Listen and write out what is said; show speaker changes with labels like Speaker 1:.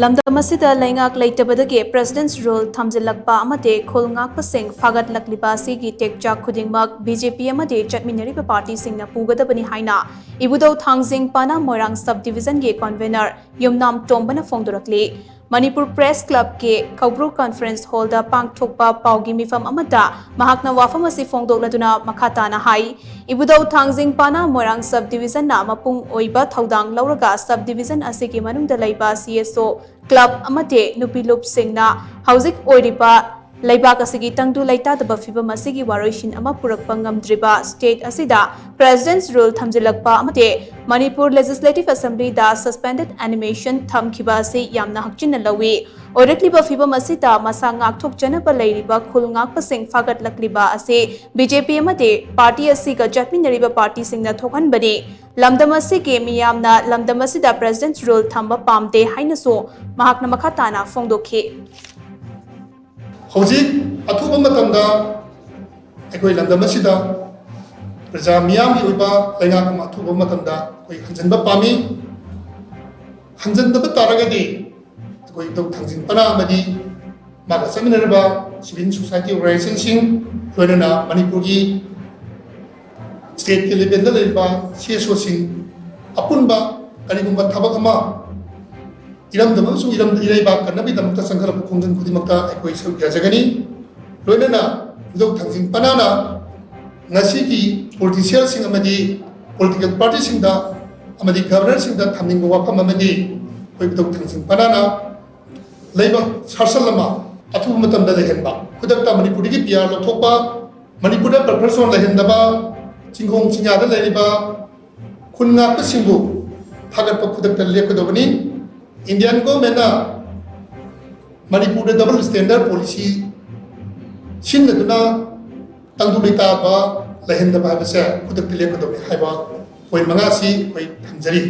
Speaker 1: Lamdam asida leingak leitabadagi President's rule Thamjillakpa amadi Khul Ngakpa sing phagatlakliba Asigi Tekchak Khudingmak Bjp amadi chatminnariba party singna Pugadabani haina Ibudhou Thangjing Pana Moirang subdivision ge Convenor Yumnam Tomba na phongdorakli Manipur Press Club ke Kaubru Conference Hall da pangthokpa paugi mifam amada mahakna wafam asi phongdokladuna makhata na hai Ibudhou Thangjing Pana Moirang subdivision na mapung oiba thaudang lauraga subdivision asigi manungda leiba CSO Club amate nupilup singna hauzik oiriba leibak asigi tangdu leitabadagi fibam asigi waroishin ama purakpa ngamdriba state asida President's rule Thamjillakpa amate Manipur Legislative Assembly da suspended animation thamkhiba asi yamna hakchinna lawi oirakliba fibam asida masa ngakthokjanaba leiriba Khul Ngakpa sing phagatlakliba ase BJP amate party asiga chatminnariba party singna thokhanbani Lamdam asigi miyamna Lamdam asida President's rule thamba pamde haina so mahakna makhatana phongdokhi
Speaker 2: Hojik athuba matamda ekoi lamdam asida praja miyam gi oiba leingak ma athuba matamda koi hanjanba pami hanjandaba taragadi ekoi dok Thangjing Pana amadi maga chatminnariba civil society organization sing loinana Manipuri state ke level da leiba CSO sing apunba karigumba thabak ama iram damsu iram ireiba kanabi damta sanghara khongjan khudingmakta ekoi sau yajagani loinana Ibudhou Thangjing Pana na ngasi ki politician sing amadi political party sing da amadi governor sing da thamningba wafam amadi Ibudhou Thangjing Pana na leiba sarsalama athuba matam da lehenba khudakta Manipuri ki PR lothokpa Manipur da person lehendaba chingkhong chingya da leiba Khul Ngakpa singbu phagatpa khudakta lepkadobani Indian government na Manipur double standard policy shin na tangdu leitaba lehendaba habase khudakta lepkadobani haiba koi mangasi koi thamjari